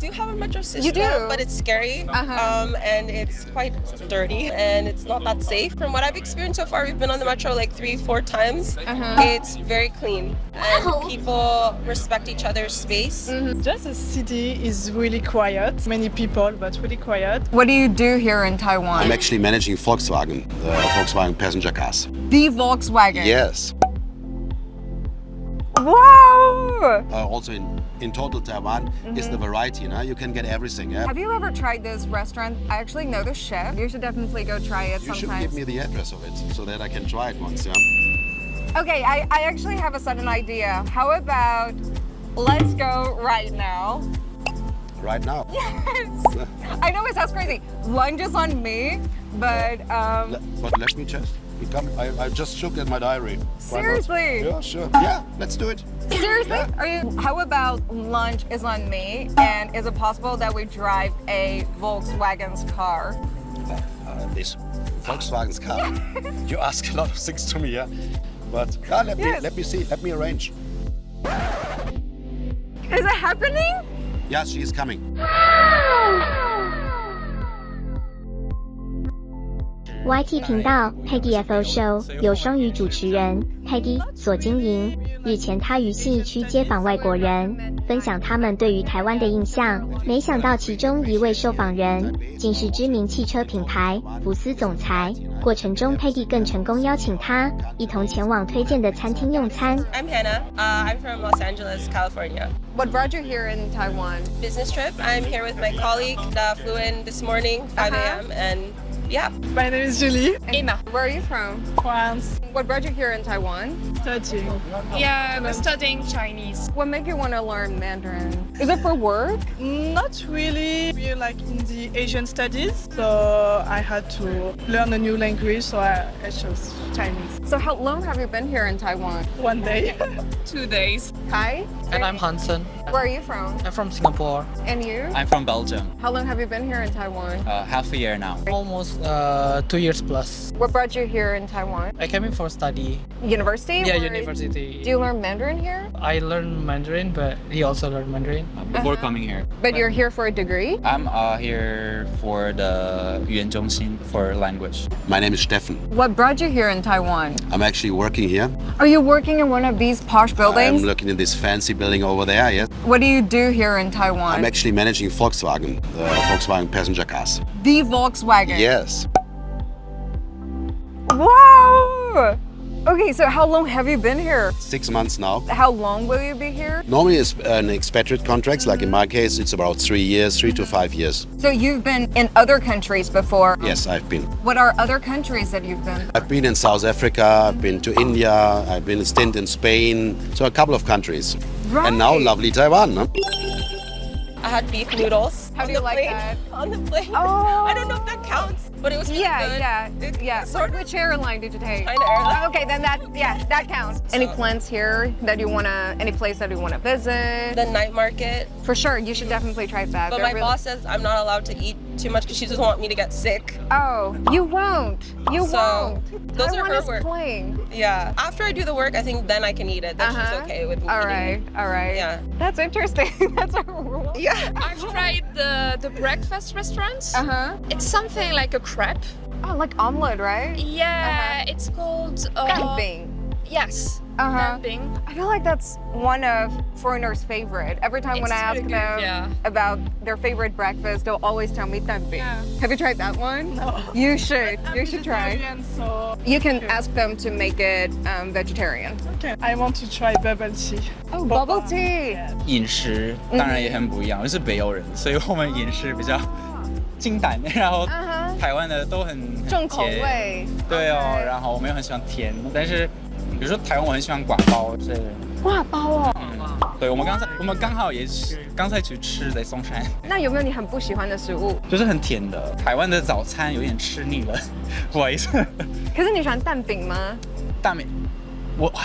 do have a metro system, You do? but it's scary, and it's quite dirty, and it's not that safe. From what I've experienced so far, we've been on the metro like 3-4 times. It's very clean, and people respect each other's space. Just the city is really quiet. Many people, but really quiet. What do you do here in Taiwan? I'm actually managing Volkswagen, the Volkswagen passenger cars. The Volkswagen? Yes. Wow! Also in total Taiwan is the variety, you can get everything. Yeah? Have you ever tried this restaurant? I actually know the chef. You should definitely go try it You sometime. should give me the address of it so that I can try it once, yeah? Okay, I actually have a sudden idea. How about let's go right now? Right now. Yes! I know it sounds crazy. Lunch is on me, but But let me just become. I just looked at my diary. Why not? seriously? Yeah, sure. Yeah, let's do it. Seriously? Are you? How about lunch is on me, and is it possible that we drive a Volkswagen's car? This Volkswagen's car. You ask a lot of things to me, yeah. But let me see. Let me arrange. Is it happening? Yeah, she is coming. YT 频道 Peggy Fo Show 由双语主持人 Peggy 所经营。日前，她于信义区街访外国人，分享他们对于台湾的印象。没想到其中一位受访人竟是知名汽车品牌福斯总裁。过程中 ，Peggy 更成功邀请他一同前往推荐的餐厅用餐。I'm Hannah. I'm from Los Angeles, California. What brought you here in Taiwan? Business trip. I'm here with my colleague. Flew in this morning, 5 a.m. and yeah. My name is Julie. Emma. Where are you from? France. What brought you here in Taiwan? Studying. Yeah, I'm studying Chinese. What made you want to learn Mandarin? Is it for work? Not really. We're like in the Asian studies, so I had to learn a new language, so I chose Chinese. So how long have you been here in Taiwan? One day. 2 days. Hi. And I'm Hansen. Where are you from? I'm from Singapore. And you? I'm from Belgium. How long have you been here in Taiwan? Half a year now. Almost 2 years plus. What brought you here in Taiwan? I came in for study. University? Yeah, or university. Do you learn Mandarin here? I learned Mandarin, but he also learned Mandarin before coming here. But you're here for a degree? I'm here for the 语言中心 for language. My name is Steffen. What brought you here in Taiwan? I'm actually working here. Are you working in one of these posh buildings? I'm looking in this fancy building over there, yes. What do you do here in Taiwan? I'm actually managing Volkswagen, the Volkswagen passenger cars. The Volkswagen? Yes. Wow! Okay, so how long have you been here? 6 months now. How long will you be here? Normally it's an expatriate contract, like in my case, it's about 3 years, 3 to 5 years. So you've been in other countries before? Yes, I've been. What are other countries that you've been? I've been in South Africa, I've been to India, I've been a stint in Spain, so a couple of countries. Right. And now lovely Taiwan, huh? I had beef noodles. How on do the you like plane. that? On the plane. Oh. I don't know if that counts, but it was really good. Yeah. Sort of Which airline did you take? China Airlines. Okay, then that counts. Any plans here that you wanna, any place that you wanna visit? The night market. For sure, you should definitely try that. But They're my really- boss says I'm not allowed to eat too much because she doesn't want me to get sick. Oh, you won't. You So, won't. those are Taiwan her is work. plain. Yeah. After I do the work, I think then I can eat it. Then she's okay with me All eating. right, all right. Yeah. That's interesting. That's a rule. Yeah. I've tried the breakfast restaurants. Uh-huh. It's something like a crepe. Oh, like omelet, right? Yeah, it's called Camping. Yes. Uh-huh. Camping. I feel like that's one of foreigners' favorite. Every time when It's I ask really them good, yeah. about their favorite breakfast, they'll always tell me tempeh. Yeah. Have you tried that one? No. You should. I'm You should try. vegetarian, so You can ask them to make it vegetarian. okay. I want to try bubble tea. Oh, bubble tea. Yeah. 饮食当然也很不一样，我是北欧人，所以我们饮食比较清淡，然后台湾的都很重口甜味。对哦， OK 然后我们又很喜欢甜，但是比如说台湾我很喜欢刈包，是。挂包哦。对，我们刚好也是刚才去吃在松山，那有没有你很不喜欢的食物？就是很甜的。台湾的早餐有点吃腻了，不好意思。可是你喜欢蛋饼吗？大美，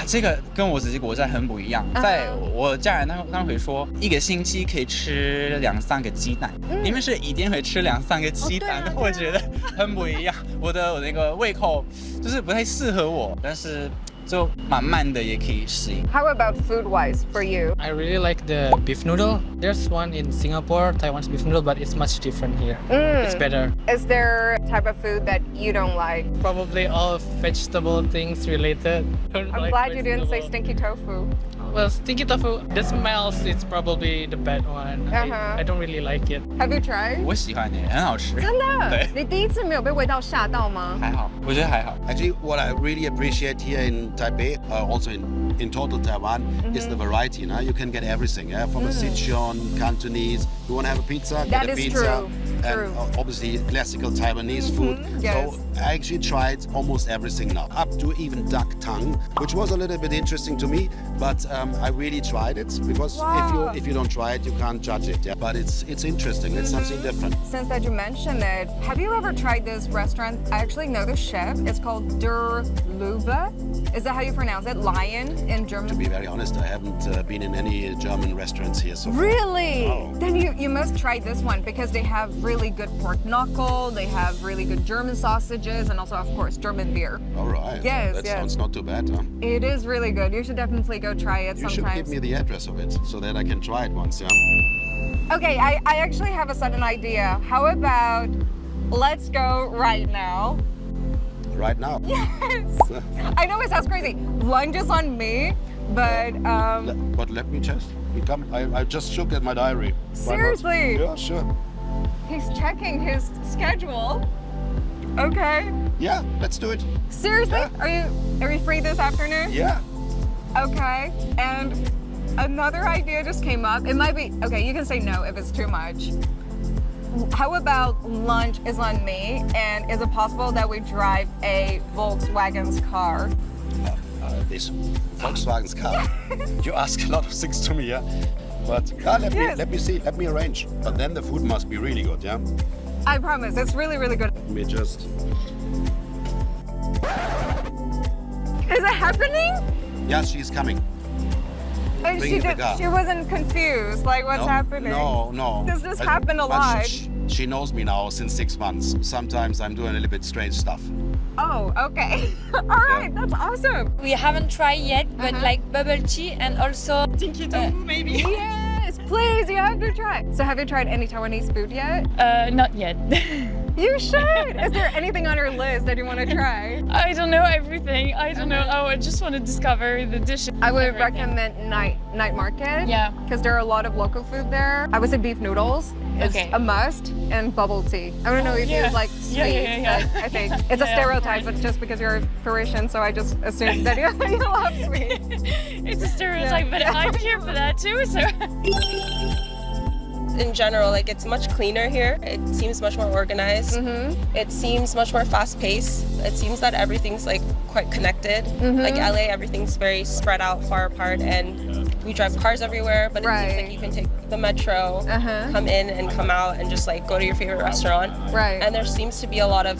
这个跟我自己国家很不一样。在我家人他们会说，一个星期可以吃2-3个鸡蛋，你们是一定会吃2-3个鸡蛋，对啊我觉得很不一样。我的那个胃口就是不太适合我，但是就慢慢的也可以适应。 How about food-wise for you? I really like the beef noodle. There's one in Singapore, Taiwan's beef noodle, but it's much different here. It's better. Is there a type of food that you don't like? Probably all vegetable things related. I'm glad you didn't say stinky tofu. Well, stinky tofu, the smells, it's probably the bad one. I don't really like it. Have you tried? 我喜欢的，很好吃。真的？对，你第一次没有被味道吓到吗？还好，我觉得还好。 Actually, what I really appreciate here in Taipei, also in total Taiwan, is the variety. You can get everything, from a Sichuan, Cantonese. You want to have a pizza? That get a is pizza. true. And obviously classical Taiwanese food. Yes. So I actually tried almost everything now, up to even duck tongue, which was a little bit interesting to me. But I really tried it because if you don't try it, you can't judge it. Yeah? But it's interesting. It's something different. Since that you mentioned it, have you ever tried this restaurant? I actually know the chef. It's called Der Löwe. Is that how you pronounce it? Lion in German? To be very honest, I haven't been in any German restaurants here so far. Really? No. Then you must try this one because they have really good pork knuckle, they have really good German sausages, and also, of course, German beer. All right. Yes, That yes. sounds not too bad, huh? It is really good. You should definitely go try it You should sometimes. give me the address of it so that I can try it once, yeah? Okay, I actually have a sudden idea. How about let's go right now? Right now. Yes. I know it sounds crazy. Lunch is on me, but But let me just become. I just looked at my diary. Why not? seriously, Yeah, sure. he's checking his schedule. Okay. Yeah, let's do it. Seriously? Yeah. Are you free this afternoon? Yeah. Okay. And another idea just came up. It might be okay, you can say no if it's too much. How about lunch is on me, and is it possible that we drive a Volkswagen's car? This Volkswagen's car. You ask a lot of things to me, yeah? But let me see. Let me arrange. But then the food must be really good, yeah? I promise, it's really, really good. Let me just. Is it happening? Yeah, she's coming. And Bring the car. she wasn't confused, like what's happening? No. Does this But- happen a but lot? She knows me now since 6 months. Sometimes I'm doing a little bit strange stuff. Oh, okay. All right, that's awesome. We haven't tried yet, but like bubble tea and also Stinky tofu, maybe. Yes, please, you have to try. So have you tried any Taiwanese food yet? Not yet. You should. Is there anything on your list that you want to try? I don't know everything. I don't know. Oh, I just want to discover the dishes. I would Everything. recommend night market. Yeah. Because there are a lot of local food there. I would say beef noodles is Okay. a must, and bubble tea. I don't know if you yeah. like sweets, Yeah. but I think it's a Yeah, stereotype, but just because you're Parisian, so I just assumed that you love sweets. It's a stereotype, Yeah. but I'm here for that too. So. In general, like it's much cleaner here. It seems much more organized. It seems much more fast-paced. It seems that everything's like quite connected. Like LA, everything's very spread out, far apart, and we drive cars everywhere. But it seems like you can take the metro, come in and come out, and just like go to your favorite restaurant. Right. And there seems to be a lot of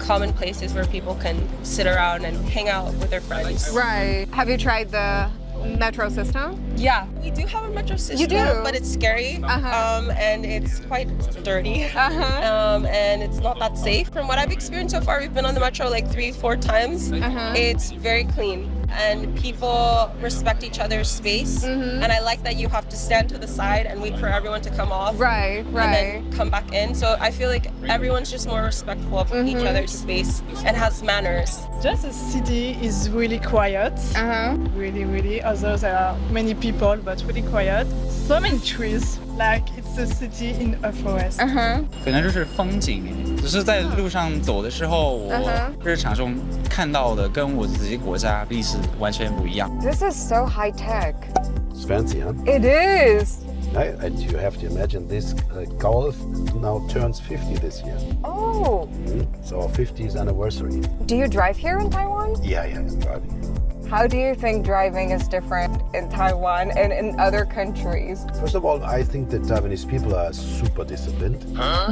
common places where people can sit around and hang out with their friends. Right. Have you tried the metro system? Yeah, we do have a metro system. You do? But it's scary. And it's quite dirty. And it's not that safe. From what I've experienced so far, we've been on the metro like 3-4 times. It's very clean. And people respect each other's space. And I like that you have to stand to the side and wait for everyone to come off. Right. And then come back in. So I feel like everyone's just more respectful of each other's space and has manners. Just the city is really quiet. Really. Although there are many people, but really quiet. So many trees. Like it's a city in a forest. 可能就是风景，只是在路上走的时候，我日常中看到的跟我自己国家历史完全不一样。 This is so high tech. It's fancy, huh? It is. And you have to imagine this Golf now turns 50 this year. Oh. So 50th anniversary. Do you drive here in Taiwan? Yeah, I'm driving. How do you think driving is different in Taiwan and in other countries? First of all, I think the Taiwanese people are super disciplined.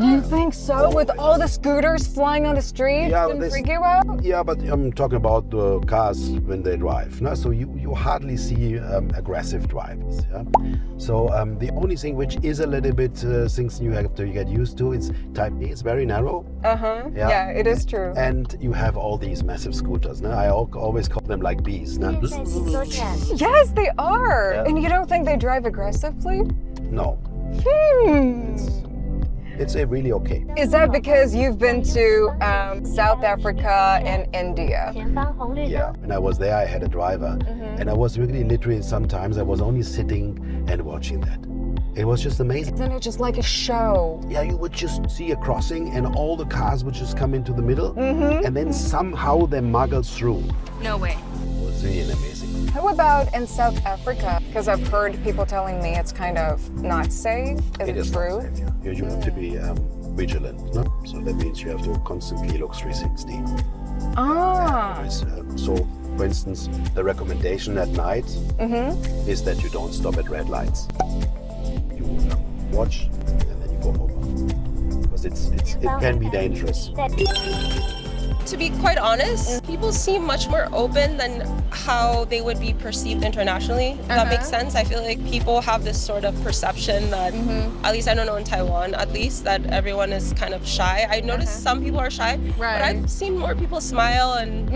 You think so? With all the scooters flying on the street? Yeah, Didn't this- freak you out? Yeah, but I'm talking about the cars when they drive. No? So you you hardly see aggressive drivers. Yeah? So the only thing which is a little bit things you have to get used to is Type A. It's very narrow. Yeah, it is true. And you have all these massive scooters. No? I always call them like bees. No? Yes, they are. Yeah. And you don't think they drive aggressively? No. It's really okay. Is that because you've been to South Africa and India? Yeah, when I was there, I had a driver, and I was really literally sometimes I was only sitting and watching that. It was just amazing. Isn't it just like a show? Yeah, you would just see a crossing, and all the cars would just come into the middle, and then somehow they muggle through. No way. It was really amazing. How about in South Africa? Because I've heard people telling me it's kind of not safe. Is it true? Not safe, yeah. You have to be vigilant. No? So that means you have to constantly look 360. So, for instance, the recommendation at night is that you don't stop at red lights. You watch and then you go over, because it can be dangerous. To be quite honest, people seem much more open than how they would be perceived internationally. If that makes sense. I feel like people have this sort of perception that, at least I don't know in Taiwan, at least that everyone is kind of shy. I noticed some people are shy, but I've seen more people smile and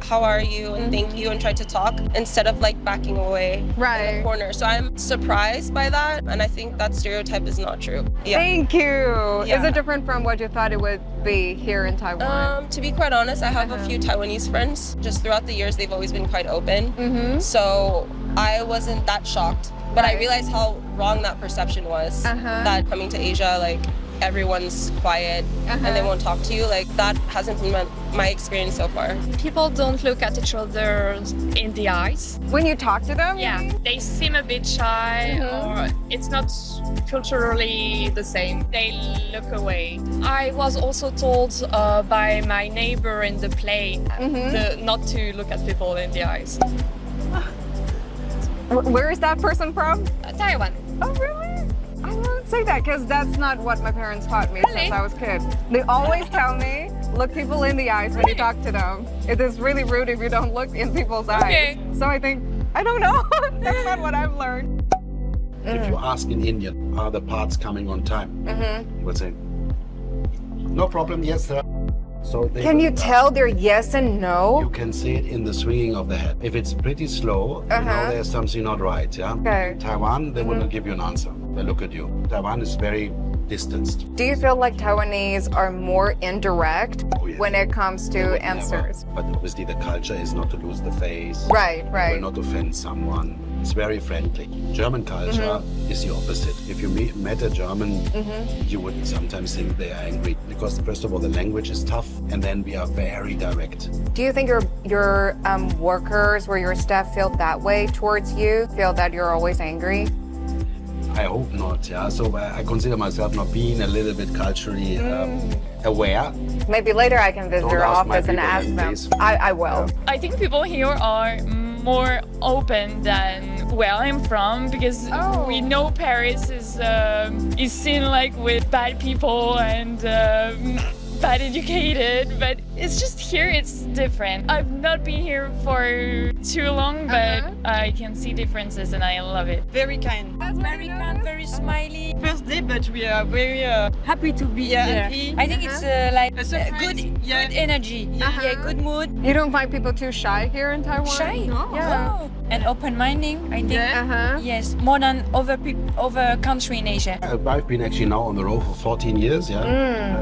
how are you and thank you and try to talk instead of like backing away in the corner. So I'm surprised by that, and I think that stereotype is not true. Yeah. Thank you. Yeah. Is it different from what you thought it would be here in Taiwan? To be quite honest, I have a few Taiwanese friends. Just throughout the years, they've always been quite open. So I wasn't that shocked, but I realized how wrong that perception was. That coming to Asia, like everyone's quiet and they won't talk to you. Like that hasn't been my experience so far. People don't look at each other in the eyes. When you talk to them? Yeah, they seem a bit shy or it's not culturally the same. They look away. I was also told by my neighbor in the plane not to look at people in the eyes. Where is that person from? Taiwan. Oh, really? I won't say that because that's not what my parents taught me since I was a kid. They always tell me, look people in the eyes when you talk to them. It is really rude if you don't look in people's eyes. So I think, I don't know. That's not what I've learned. If you ask in Indian, are the parts coming on time? You would say, no problem, yes, sir. So can you tell they're yes and no? You can see it in the swinging of the head. If it's pretty slow, you know there's something not right, yeah? Okay. Taiwan, they wouldn't give you an answer. They look at you. Taiwan is very distanced. Do you feel like Taiwanese are more indirect when it comes to answers? But obviously the culture is not to lose the face. Right. Will not offend someone. It's very friendly. German culture is the opposite. If you met a German, you would sometimes think they are angry because first of all the language is tough, and then we are very direct. Do you think your workers or your staff feel that way towards you? Feel that you're always angry? I hope not, yeah. So I consider myself not being a little bit culturally aware. Maybe later I can visit your office and ask them. Please. I will. I think people here are more open than where I'm from because we know Paris is seen like with bad people and bad educated, but it's just here it's different. I've not been here for too long, but I can see differences and I love it. Very kind. Very kind, very smiley. First day, but we are very Happy to be here. happy. I think it's like surprise. good energy. Yeah, good mood. You don't find people too shy here in Taiwan? Shy. No. Yeah. And open-minded, I think. Yes, more than other country in Asia. I've been actually now on the road for 14 years,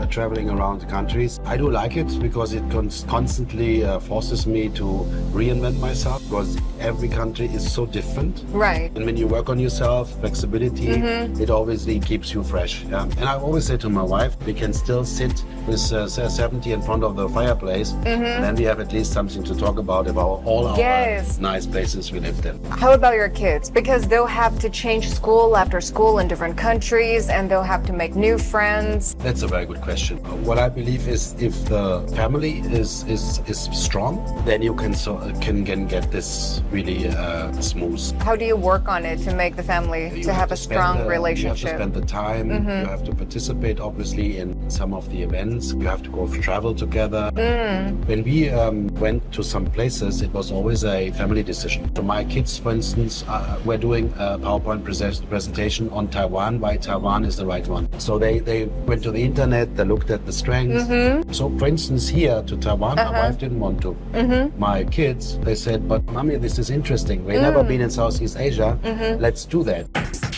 traveling around the countries. I do like it because it constantly forces me to reinvent myself because every country is so different. Right. And when you work on yourself, flexibility, it obviously keeps you fresh. Yeah? And I always say to my wife, we can still sit with 70 in front of the fireplace, and then we have at least something to talk about all our nice places we lived in. How about your kids? Because they'll have to change school after school in different countries and they'll have to make new friends. That's a very good question. What I believe is if the family is strong, then you can get this really smooth. How do you work on it to make the family to have a strong relationship? You have to spend the time. You have to participate, obviously, in some of the events. You have to go travel together. When we went to some places, it was always a family decision. So my kids, for instance, were doing a PowerPoint presentation on Taiwan, why Taiwan is the right one. So they went to the internet, they looked at the strengths. So for instance, here to Taiwan, my wife didn't want to. My kids, they said, but mommy, this is interesting. We've never been in Southeast Asia. Let's do that.